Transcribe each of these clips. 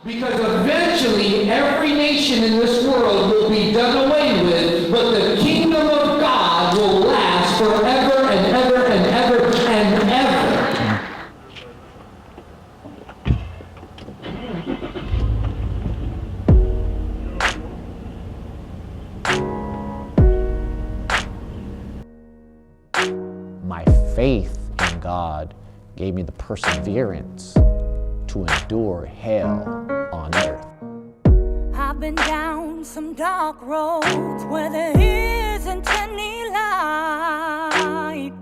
Because eventually every nation in this world will be done away with, but the kingdom of God will last forever and ever and ever and ever. My faith in God gave me the perseverance to endure hell on earth. I've been down some dark roads where there isn't any light,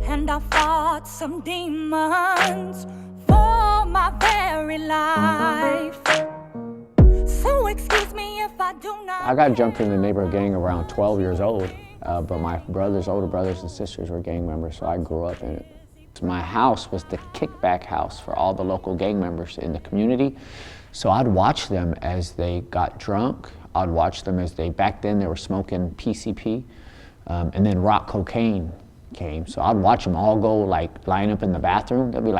and I fought some demons for my very life. So excuse me if I do not. I got jumped in the neighborhood gang around 12 years old, but my older brothers and sisters were gang members, so I grew up in it. My house was the kickback house for all the local gang members in the community. So I'd watch them as they got drunk. I'd watch them as back then they were smoking PCP, and then rock cocaine came. So I'd watch them all go line up in the bathroom. There'd be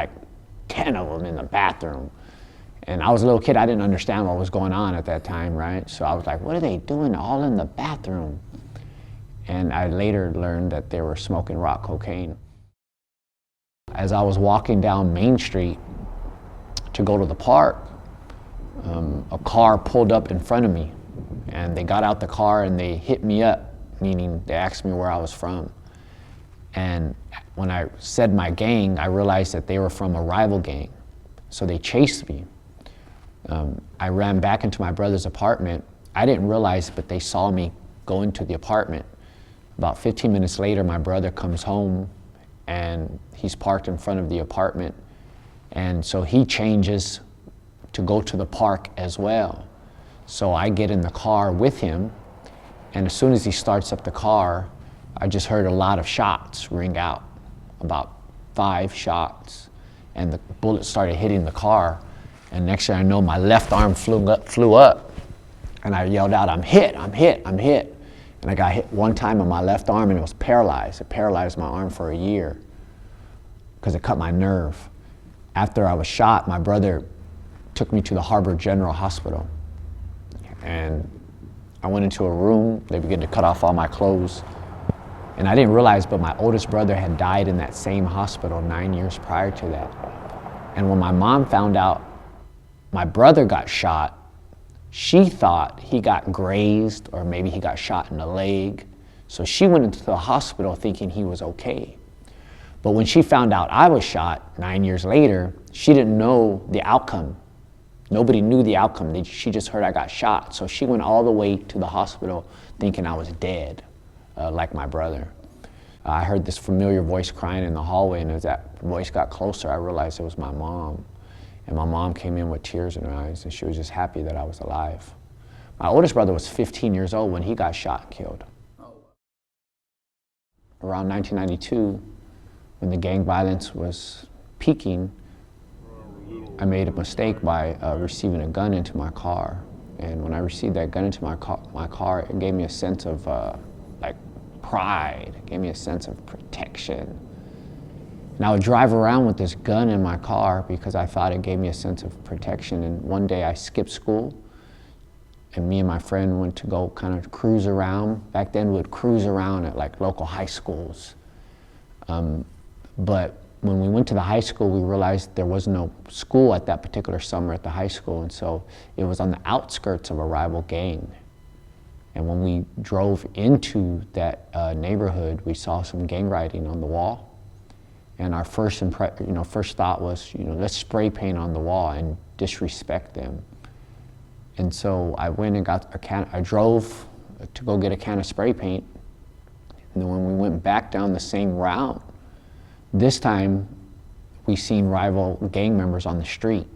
10 of them in the bathroom. And I was a little kid, I didn't understand what was going on at that time, right? So I was like, what are they doing all in the bathroom? And I later learned that they were smoking rock cocaine. As I was walking down Main Street to go to the park, a car pulled up in front of me, and they got out the car and they hit me up, meaning they asked me where I was from. And when I said my gang, I realized that they were from a rival gang. So they chased me. I ran back into my brother's apartment. I didn't realize, but they saw me go into the apartment. About 15 minutes later, my brother comes home and he's parked in front of the apartment. And so he changes to go to the park as well. So I get in the car with him, and as soon as he starts up the car, I just heard a lot of shots ring out, about 5 shots, and the bullet started hitting the car, and next thing I know, my left arm flew up, and I yelled out, I'm hit, I'm hit, I'm hit. And I got hit one time on my left arm, and it was paralyzed. It paralyzed my arm for a year because it cut my nerve. After I was shot, my brother took me to the Harbor General Hospital. And I went into a room, they began to cut off all my clothes. And I didn't realize, but my oldest brother had died in that same hospital 9 years prior to that. And when my mom found out my brother got shot, she thought he got grazed or maybe he got shot in the leg. So she went into the hospital thinking he was okay. But when she found out I was shot 9 years later, she didn't know the outcome. Nobody knew the outcome. She just heard I got shot. So she went all the way to the hospital thinking I was dead, like my brother. I heard this familiar voice crying in the hallway, and as that voice got closer, I realized it was my mom. And my mom came in with tears in her eyes, and she was just happy that I was alive. My oldest brother was 15 years old when he got shot and killed. Around 1992, when the gang violence was peaking, I made a mistake by receiving a gun into my car. And when I received that gun into my car, it gave me a sense of pride. It gave me a sense of protection. And I would drive around with this gun in my car because I thought it gave me a sense of protection. And one day I skipped school, and me and my friend went to go kind of cruise around. Back then we would cruise around at local high schools. But when we went to the high school, we realized there was no school at that particular summer at the high school, and so it was on the outskirts of a rival gang. And when we drove into that neighborhood, we saw some gang writing on the wall. And our first thought was, let's spray paint on the wall and disrespect them. And so I went and got I drove to go get a can of spray paint. And then when we went back down the same route, this time we seen rival gang members on the street.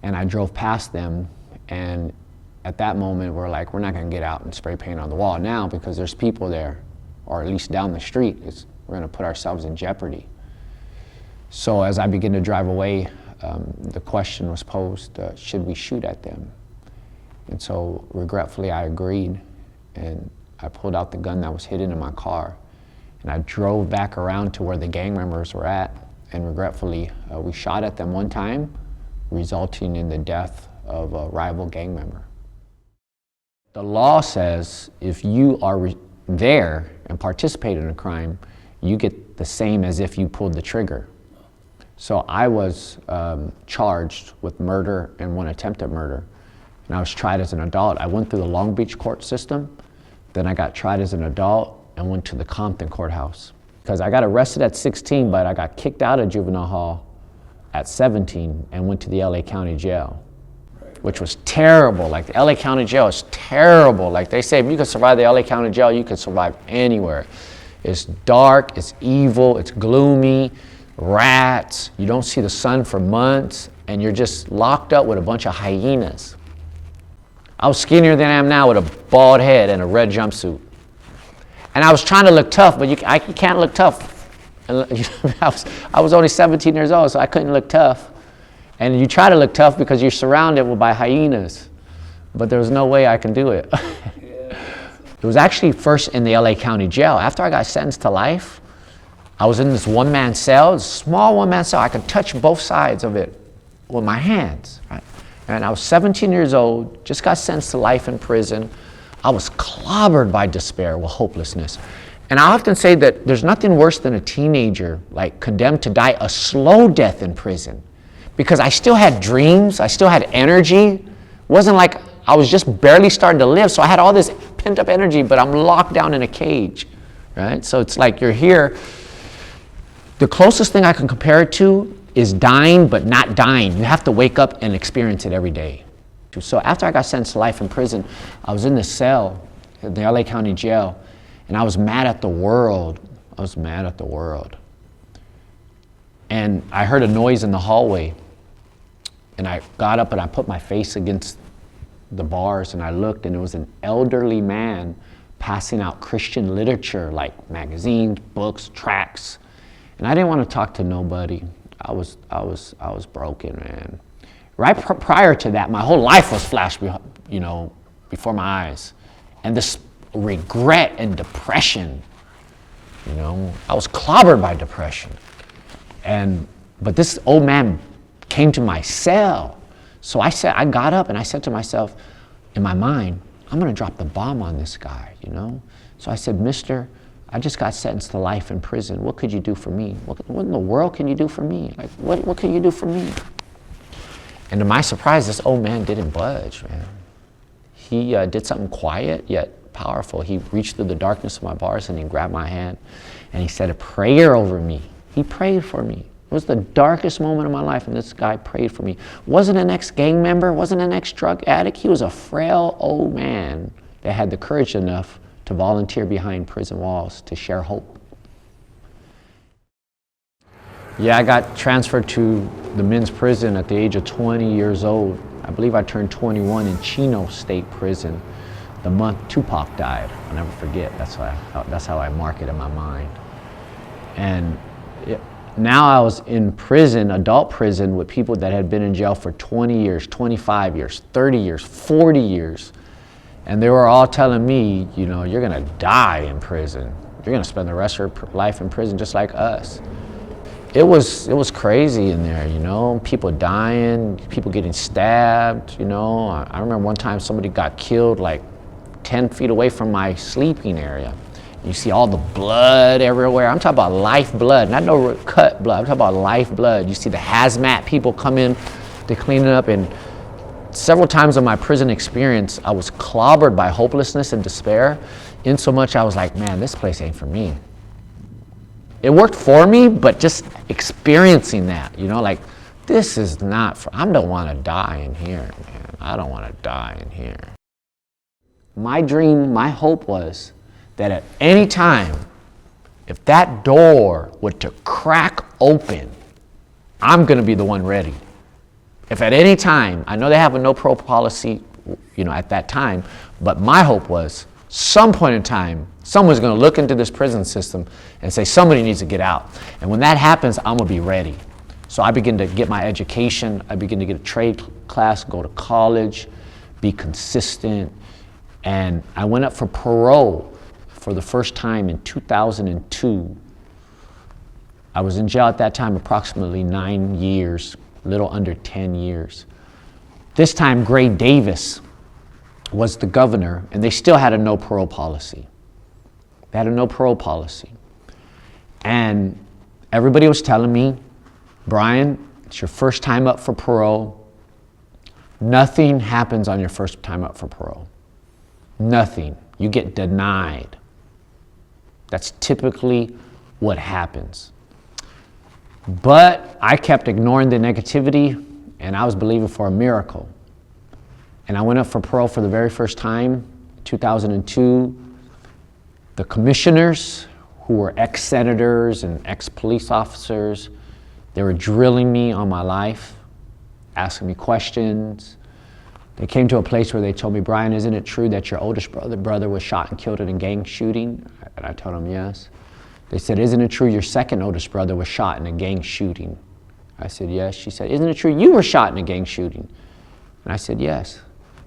And I drove past them, and at that moment we're like, we're not gonna get out and spray paint on the wall now because there's people there, or at least down the street. We're gonna put ourselves in jeopardy. So as I began to drive away, the question was posed, should we shoot at them? And so regretfully I agreed, and I pulled out the gun that was hidden in my car, and I drove back around to where the gang members were at, and regretfully we shot at them one time, resulting in the death of a rival gang member. The law says if you are there and participate in a crime, you get the same as if you pulled the trigger. So I was charged with murder and one attempted murder, and I was tried as an adult. I went through the Long Beach court system, then I got tried as an adult and went to the Compton courthouse. Because I got arrested at 16, but I got kicked out of juvenile hall at 17 and went to the LA County Jail, which was terrible. Like, the LA County Jail is terrible. Like, they say if you can survive the LA County Jail, you can survive anywhere. It's dark, it's evil, it's gloomy, rats, you don't see the sun for months, and you're just locked up with a bunch of hyenas. I was skinnier than I am now with a bald head and a red jumpsuit. And I was trying to look tough, but you can't look tough. I was only 17 years old, so I couldn't look tough. And you try to look tough because you're surrounded by hyenas, but there was no way I can do it. It was actually first in the LA County Jail. After I got sentenced to life, I was in this one-man cell, small one-man cell. I could touch both sides of it with my hands, right? And I was 17 years old, just got sentenced to life in prison. I was clobbered by despair with hopelessness. And I often say that there's nothing worse than a teenager, like, condemned to die a slow death in prison. Because I still had dreams, I still had energy. It wasn't like I was just barely starting to live, so I had all this pent up energy, but I'm locked down in a cage, right? So it's like you're here. The closest thing I can compare it to is dying, but not dying. You have to wake up and experience it every day. So after I got sentenced to life in prison, I was in this cell at the LA County Jail, and I was mad at the world. I was mad at the world. And I heard a noise in the hallway, and I got up and I put my face against the bars, and I looked, and it was an elderly man passing out Christian literature, like magazines, books, tracts. And I didn't want to talk to nobody. I was broken, man. Right prior to that, my whole life was flashed, before my eyes, and this regret and depression. I was clobbered by depression, but this old man came to my cell. So I got up and I said to myself, in my mind, I'm going to drop the bomb on this guy. So I said, "Mister, I just got sentenced to life in prison. What could you do for me? What in the world can you do for me? Like, what can you do for me?" And to my surprise, this old man didn't budge, man. He did something quiet yet powerful. He reached through the darkness of my bars and he grabbed my hand and he said a prayer over me. He prayed for me. It was the darkest moment of my life, and this guy prayed for me. Wasn't an ex-gang member, wasn't an ex-drug addict. He was a frail old man that had the courage enough to volunteer behind prison walls to share hope. Yeah, I got transferred to the men's prison at the age of 20 years old. I believe I turned 21 in Chino State Prison the month Tupac died. I'll never forget. That's how I mark it in my mind. And now I was in prison, adult prison, with people that had been in jail for 20 years, 25 years, 30 years, 40 years. And they were all telling me, you're gonna die in prison. You're gonna spend the rest of your life in prison just like us. It was crazy in there, people dying, people getting stabbed, I remember one time somebody got killed like 10 feet away from my sleeping area. You see all the blood everywhere. I'm talking about life blood, not no cut blood. I'm talking about life blood. You see the hazmat people come in to clean it up. And several times in my prison experience, I was clobbered by hopelessness and despair, in so much I was like, man, this place ain't for me. It worked for me, but just experiencing that, like, this is not for, I don't want to die in here, man. I don't want to die in here. My dream, my hope was that at any time, if that door were to crack open, I'm going to be the one ready. If at any time, I know they have a no parole policy, at that time, but my hope was some point in time, someone's going to look into this prison system and say somebody needs to get out. And when that happens, I'm going to be ready. So I begin to get my education. I begin to get a trade class, go to college, be consistent. And I went up for parole for the first time in 2002. I was in jail at that time approximately 9 years, little under 10 years. This time, Gray Davis was the governor, and they still had a no parole policy. They had a no parole policy. And everybody was telling me, Brian, it's your first time up for parole. Nothing happens on your first time up for parole. Nothing. You get denied. That's typically what happens. But I kept ignoring the negativity, and I was believing for a miracle. And I went up for parole for the very first time, 2002. The commissioners, who were ex-senators and ex-police officers, they were drilling me on my life, asking me questions. They came to a place where they told me, Brian, isn't it true that your oldest brother was shot and killed in a gang shooting? And I told them yes. They said, isn't it true your second oldest brother was shot in a gang shooting? I said, yes. She said, isn't it true you were shot in a gang shooting? And I said, yes.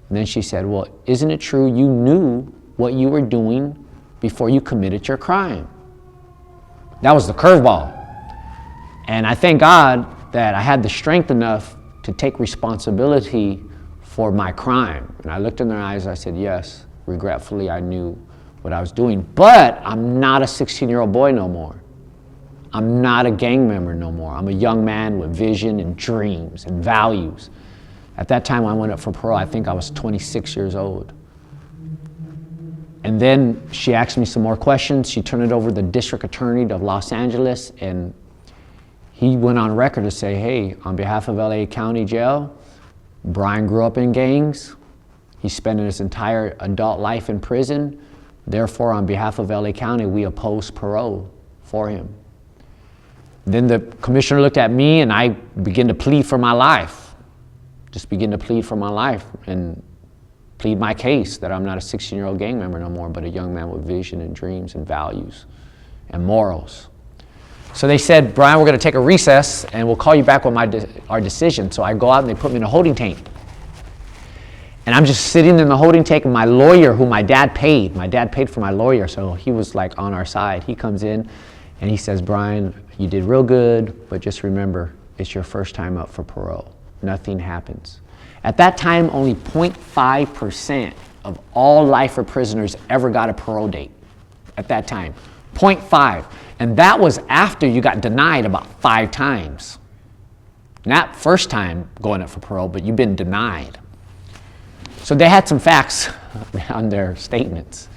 And then she said, well, isn't it true you knew what you were doing before you committed your crime? That was the curveball. And I thank God that I had the strength enough to take responsibility for my crime. And I looked in their eyes, I said, yes, regretfully, I knew what I was doing. But I'm not a 16-year-old boy no more. I'm not a gang member no more. I'm a young man with vision and dreams and values. At that time I went up for parole, I think I was 26 years old. And then she asked me some more questions. She turned it over to the district attorney of Los Angeles, and he went on record to say, hey, on behalf of LA County Jail, Brian grew up in gangs. He spent his entire adult life in prison. Therefore, on behalf of LA County, we oppose parole for him. Then the commissioner looked at me, and I began to plead for my life. Just begin to plead for my life and plead my case that I'm not a 16-year-old gang member no more, but a young man with vision and dreams and values and morals. So they said, Brian, we're going to take a recess and we'll call you back with our decision. So I go out and they put me in a holding tank. And I'm just sitting in the holding tank, and my lawyer, who my dad paid for my lawyer, so he was like on our side. He comes in and he says, Brian, you did real good, but just remember, it's your first time up for parole. Nothing happens. At that time, only 0.5% of all lifer prisoners ever got a parole date. At that time, 0.5. And that was after you got denied about 5 times. Not first time going up for parole, but you've been denied. So they had some facts on their statements.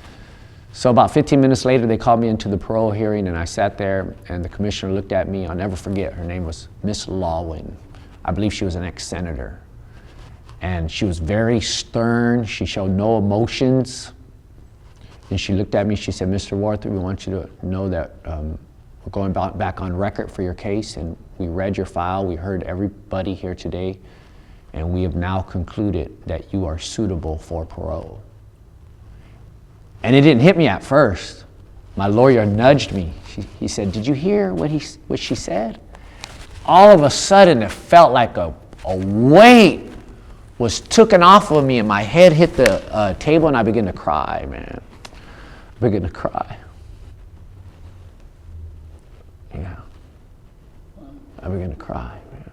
So about 15 minutes later, they called me into the parole hearing, and I sat there, and the commissioner looked at me. I'll never forget, her name was Miss Lawin. I believe she was an ex-senator. And she was very stern. She showed no emotions. And she looked at me, she said, Mr. Warth, we want you to know that we're going back on record for your case, and we read your file, we heard everybody here today, and we have now concluded that you are suitable for parole. And it didn't hit me at first. My lawyer nudged me. He said, did you hear what she said? All of a sudden, it felt like a weight was taken off of me, and my head hit the table, and I began to cry, man. I began to cry. Yeah. I began to cry, man.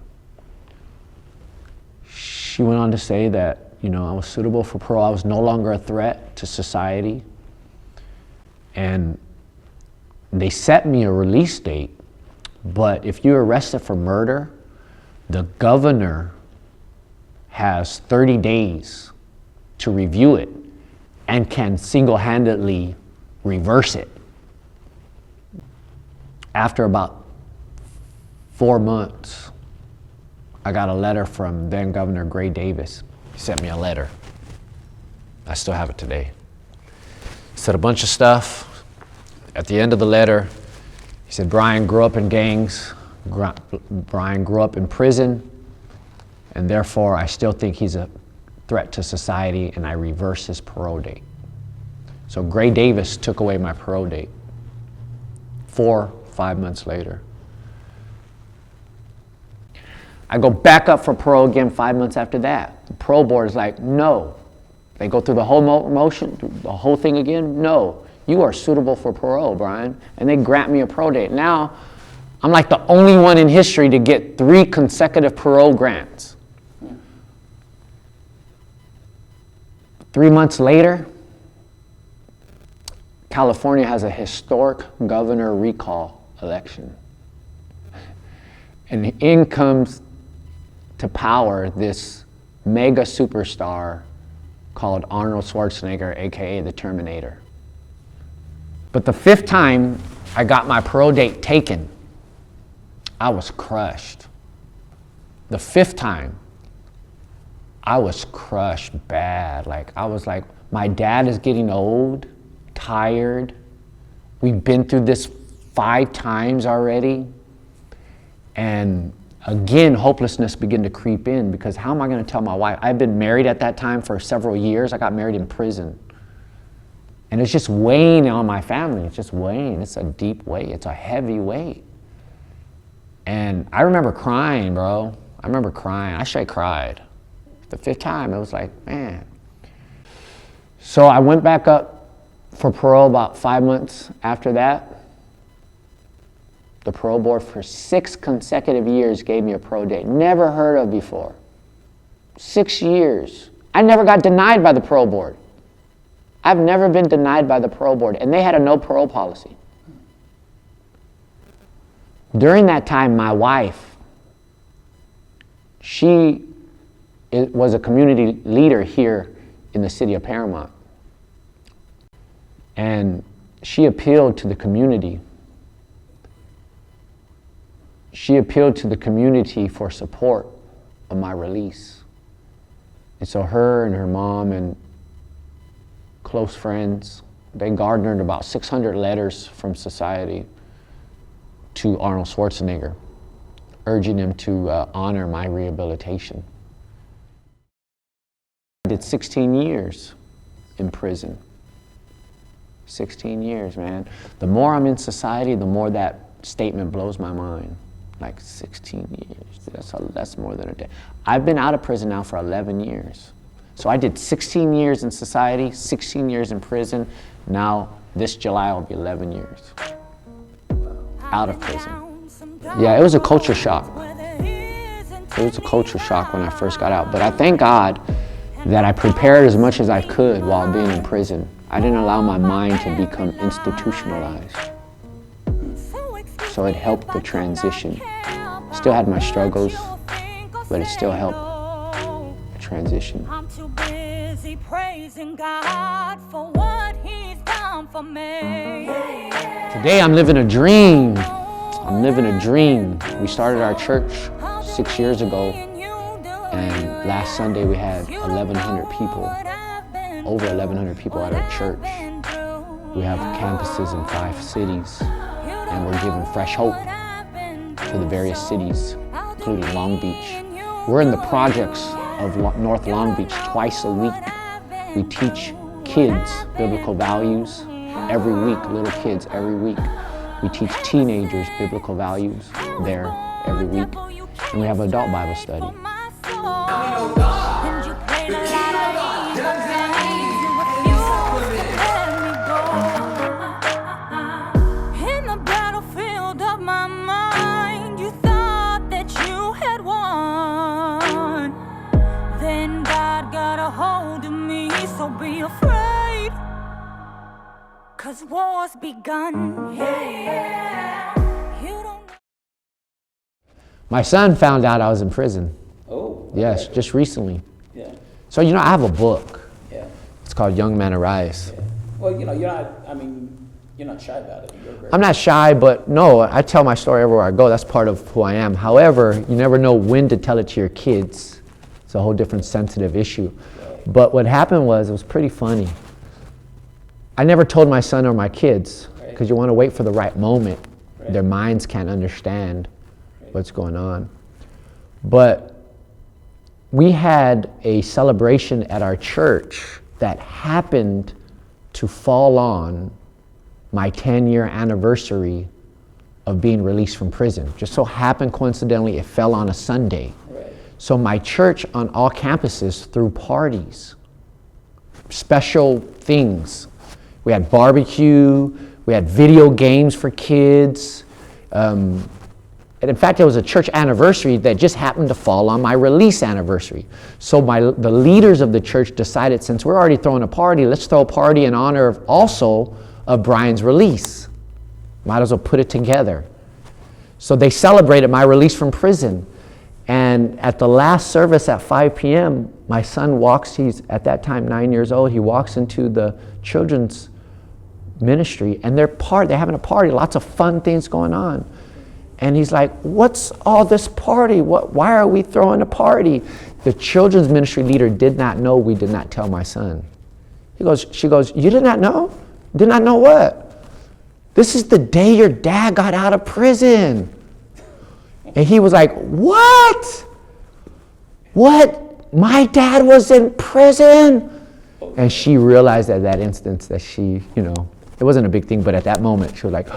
She went on to say that, I was suitable for parole. I was no longer a threat to society. And they set me a release date, but if you're arrested for murder, the governor has 30 days to review it and can single-handedly reverse it. After about 4 months, I got a letter from then Governor Gray Davis. He sent me a letter. I still have it today. He said a bunch of stuff. At the end of the letter, he said, Brian grew up in gangs. Brian grew up in prison. And therefore, I still think he's a threat to society, and I reverse his parole date. So Gray Davis took away my parole date 4-5 months later. I go back up for parole again 5 months after that. The parole board is like, no. They go through the whole motion, the whole thing again. No, you are suitable for parole, Brian. And they grant me a parole date. Now, I'm like the only one in history to get 3 consecutive parole grants. 3 months later, California has a historic governor recall election. And in comes to power this mega superstar called Arnold Schwarzenegger, AKA the Terminator. But the 5th time I got my parole date taken, I was crushed. The 5th time, I was crushed bad. Like, I was like, my dad is getting old, tired. We've been through this 5 times already. And again, hopelessness began to creep in, because how am I going to tell my wife? I've been married at that time for several years. I got married in prison. And it's just weighing on my family. It's just weighing. It's a deep weight. It's a heavy weight. And I remember crying, bro. I remember crying. I straight cried. The 5th time, it was like, man. So I went back up for parole about 5 months after that. The parole board for 6 consecutive years gave me a parole date. Never heard of before. 6 years. I never got denied by the parole board. I've never been denied by the parole board, and they had a no parole policy. During that time, my wife, she was a community leader here in the city of Paramount. And she appealed to the community. She appealed to the community for support of my release. And so her and her mom and close friends, they garnered about 600 letters from society to Arnold Schwarzenegger, urging him to honor my rehabilitation. I did 16 years in prison. 16 years, man. The more I'm in society, the more that statement blows my mind. Like 16 years, that's more than a day. I've been out of prison now for 11 years. So I did 16 years in society, 16 years in prison. Now, this July will be 11 years out of prison. Yeah, it was a culture shock. It was a culture shock when I first got out. But I thank God that I prepared as much as I could while being in prison. I didn't allow my mind to become institutionalized. So it helped the transition. Still had my struggles, but it still helped the transition. I'm too busy praising God for what He's done for me. Today I'm living a dream. I'm living a dream. We started our church 6 years ago, and last Sunday we had 1,100 people, over 1,100 people at our church. We have campuses in 5 cities, and we're giving fresh hope to the various cities, including Long Beach. We're in the projects of North Long Beach twice a week. We teach kids biblical values every week, little kids every week. We teach teenagers biblical values there every week. And we have an adult Bible study. Be afraid, 'cause war's begun. You don't. My son found out I was in prison. Oh. Yes, okay. just recently. Yeah. So, I have a book. Yeah. It's called Young Men Arise. Yeah. Well, you're not shy about it. You're very I'm not shy, but no, I tell my story everywhere I go. That's part of who I am. However, you never know when to tell it to your kids. It's a whole different sensitive issue. But what happened was, it was pretty funny. I never told my son or my kids, because you want to wait for the right moment. Right. Their minds can't understand what's going on. But we had a celebration at our church that happened to fall on my 10-year anniversary of being released from prison. Just so happened, coincidentally, it fell on a Sunday. So my church on all campuses threw parties, special things. We had barbecue, we had video games for kids, And in fact, it was a church anniversary that just happened to fall on my release anniversary. So the leaders of the church decided, since we're already throwing a party, let's throw a party in honor of also of Brian's release. Might as well put it together. So they celebrated my release from prison. And at the last service at 5 p.m., my son walks, he's at that time 9 years old, he walks into the children's ministry, and they're having a party, lots of fun things going on. And he's like, what's all this party? Why are we throwing a party? The children's ministry leader did not know we did not tell my son. She goes, you did not know? Did not know what? This is the day your dad got out of prison. And he was like, what? What? My dad was in prison? And she realized at that instance that she, it wasn't a big thing, but at that moment she was like,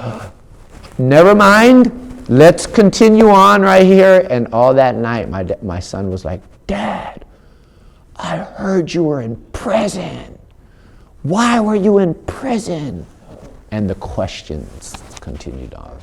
never mind. Let's continue on right here. And all that night, my son was like, Dad, I heard you were in prison. Why were you in prison? And the questions continued on.